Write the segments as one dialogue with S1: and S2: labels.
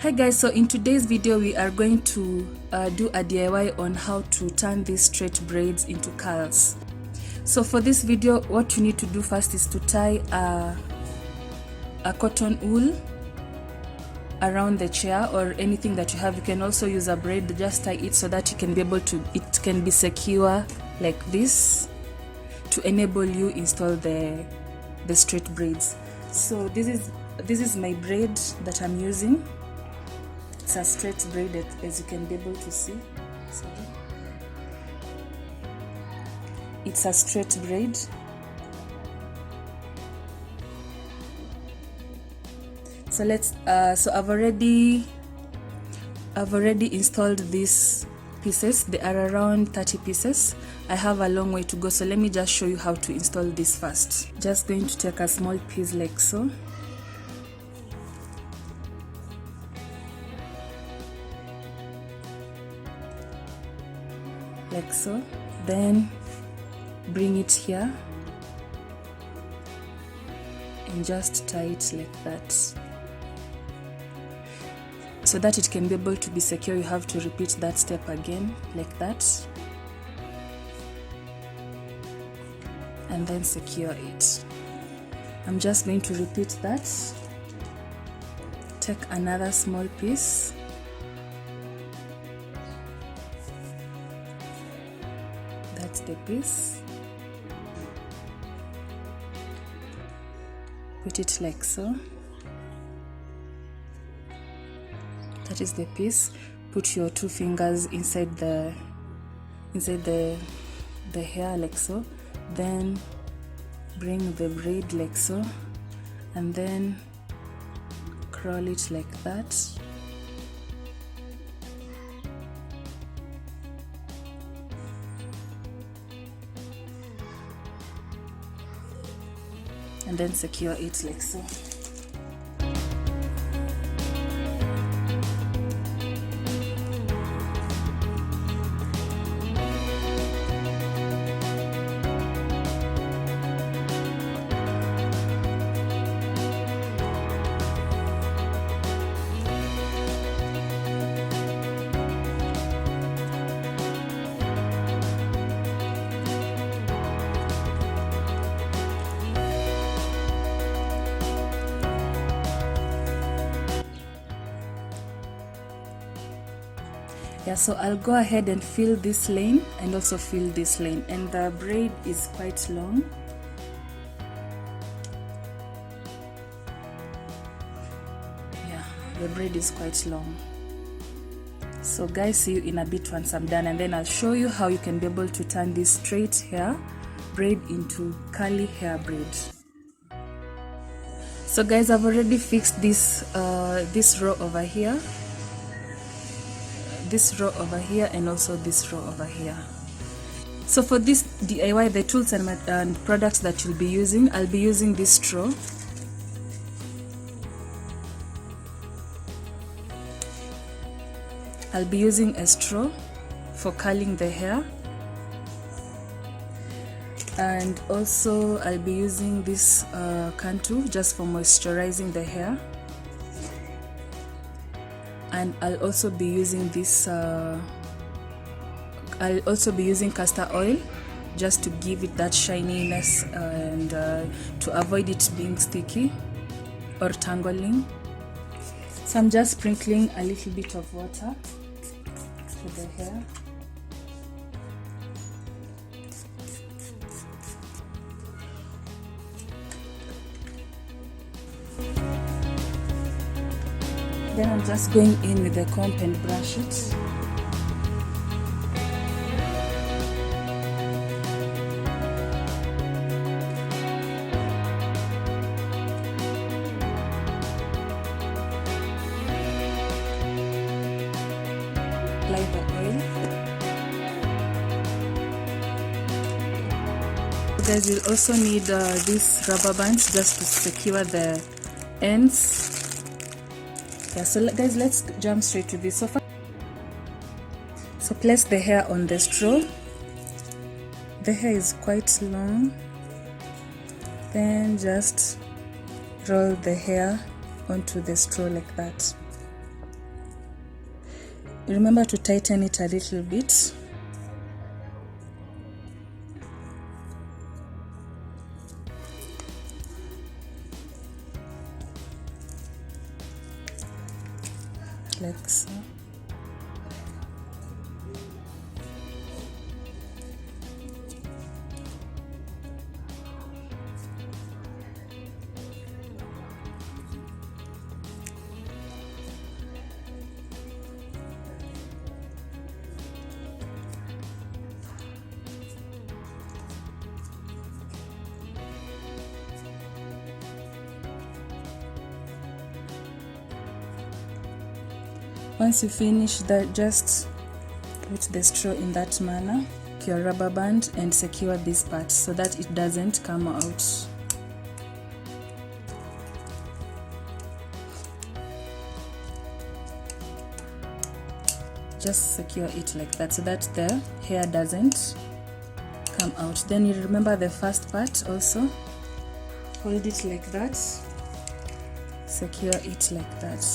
S1: Hi guys, so in today's video we are going to do a DIY on how to turn these straight braids into curls. So for this video, what you need to do first is to tie a cotton wool around the chair or anything that you have. You can also use a braid, just tie it so that you can be able to, it can be secure like this to enable you install the straight braids. So this is my braid that I'm using. It's a straight braid, as you can be able to see. Sorry. It's a straight braid. So let's so I've already installed these pieces. They are around 30 pieces. I have a long way to go, so let me just show you how to install this first. Just going to take a small piece like so. Like so, then bring it here and just tie it like that so that it can be able to be secure. You have to repeat that step again like that and then secure it. I'm just going to repeat that. Take another small piece, that's the piece, put it like so. That is the piece. Put your two fingers inside the hair like so, then bring the braid like so and then curl it like that. And then secure it like so. Yeah, so I'll go ahead and fill this lane and also fill this lane, and the braid is quite long. Yeah, the braid is quite long. So guys, see you in a bit once I'm done, and then I'll show you how you can be able to turn this straight hair braid into curly hair braid. So guys, I've already fixed this row over here, this row over here, and also this row over here. So for this DIY, the tools and products that you'll be using, I'll be using this straw. I'll be using a straw for curling the hair, and also I'll be using this Kinky just for moisturizing the hair. And I'll also be using this I'll also be using castor oil just to give it that shininess and to avoid it being sticky or tangling. So I'm just sprinkling a little bit of water to the hair. Then I'm just going in with the comb and brush it. Apply the oil. You guys will also need these rubber bands just to secure the ends. Yeah, so guys, let's jump straight to this. So place the hair on the straw. The hair is quite long. Then just roll the hair onto the straw like that. remember to tighten it a little bit. Like so. Once you finish that, just put the straw in that manner, your rubber band, and secure this part so that it doesn't come out. Just secure it like that so that the hair doesn't come out. Then you remember the first part also, hold it like that, secure it like that.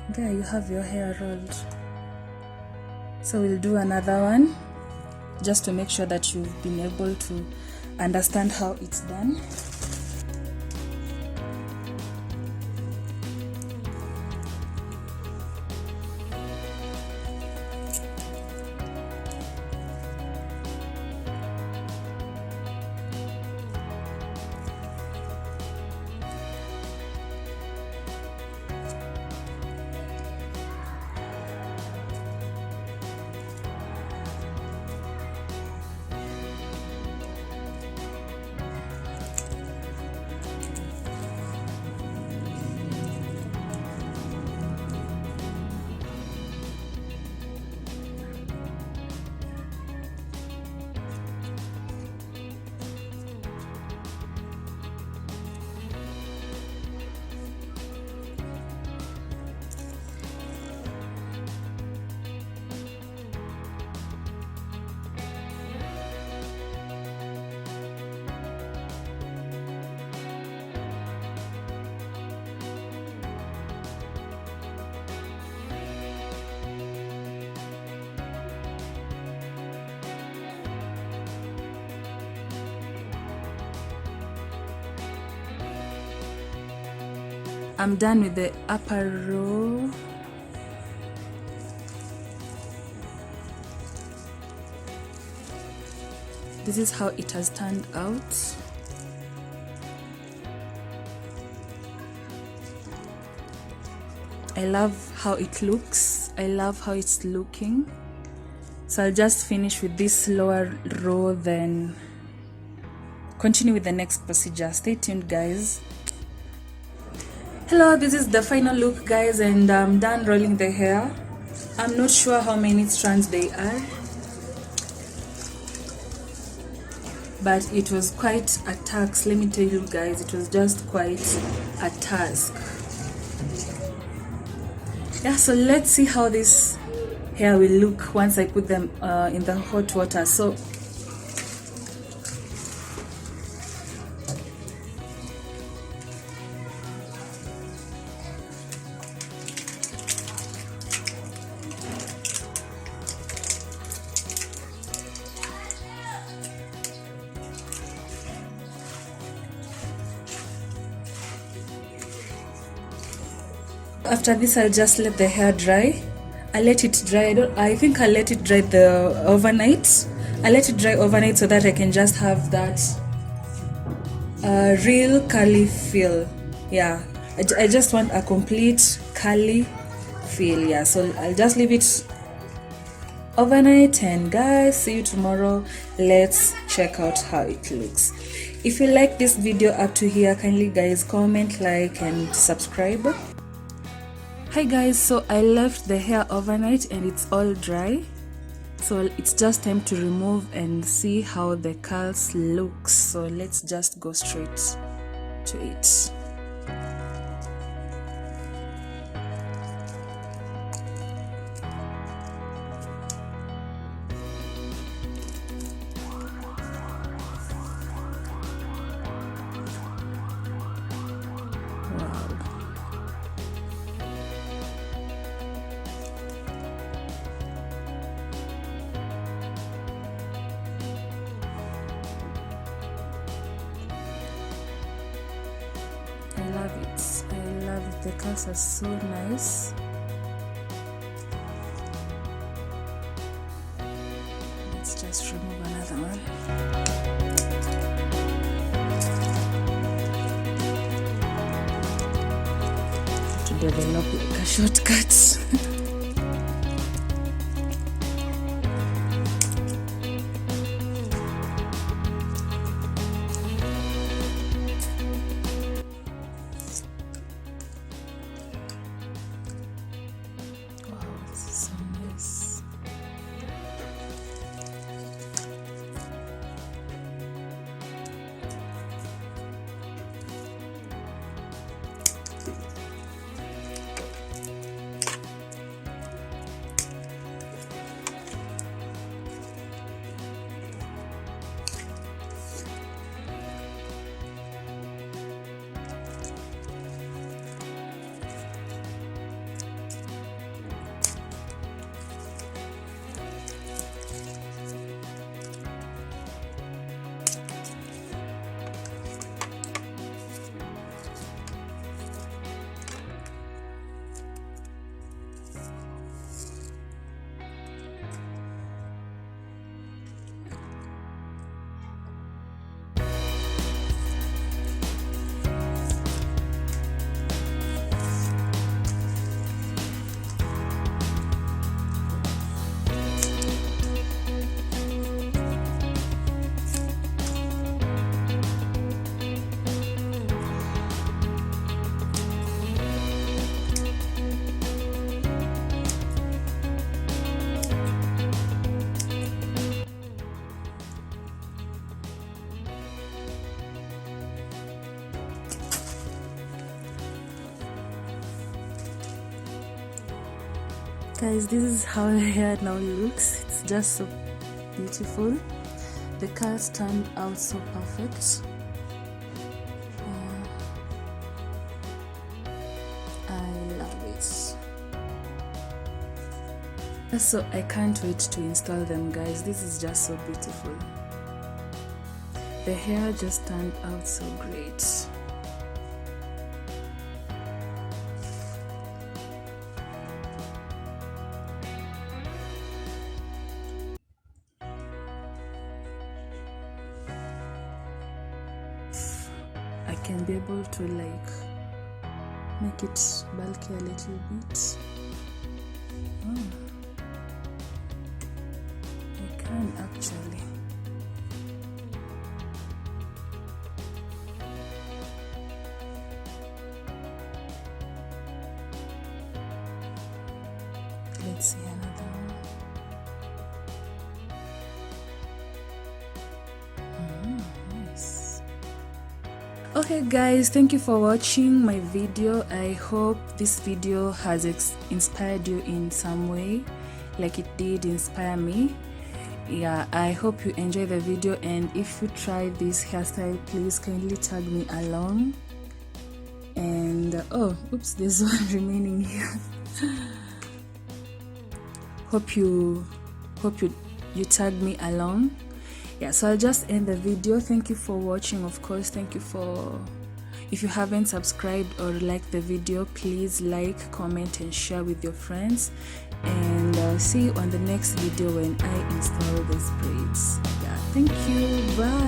S1: There you have your hair rolled. So we'll do another one just to make sure that you've been able to understand how it's done. I'm done with the upper row. This is how it has turned out. I love how it looks. I love how it's looking. So I'll just finish with this lower row, then continue with the next procedure. Stay tuned, guys. Hello, this is the final look, guys, and I'm done rolling the hair. I'm not sure how many strands they are, but it was quite a task. Let me tell you guys, it was just quite a task. Yeah, so let's see how this hair will look once I put them in the hot water. So after this, I'll just let the hair dry. I let it dry. I think I let it dry overnight. I let it dry overnight so that I can just have that real curly feel. Yeah, I just want a complete curly feel. Yeah, so I'll just leave it overnight, and guys, see you tomorrow. Let's check out how it looks. If you like this video up to here, kindly guys comment, like, and subscribe. Hi guys, so I left the hair overnight and it's all dry, so it's just time to remove and see how the curls looks. So let's just go straight to it. it. I love it. The curls are so nice. Let's just remove another one. To develop like a shortcut. Guys, this is how the hair now looks. It's just so beautiful. The curls turned out so perfect. I love it. So I can't wait to install them, guys. This is just so beautiful. The hair just turned out so great. I can be able to like make it bulky a little bit. I can actually. Let's see another one. Nice. Okay guys, thank you for watching my video. I hope this video has inspired you in some way, like it did inspire me. Yeah, I hope you enjoy the video, and if you try this hairstyle, please kindly tag me along. And oh, oops, there's one remaining here. hope you tag me along. Yeah, so I'll just end the video. Thank you for watching. Of course, thank you for, if you haven't subscribed or liked the video, please like, comment and share with your friends, and I'll see you on the next video when I install these braids. Yeah, thank you, bye.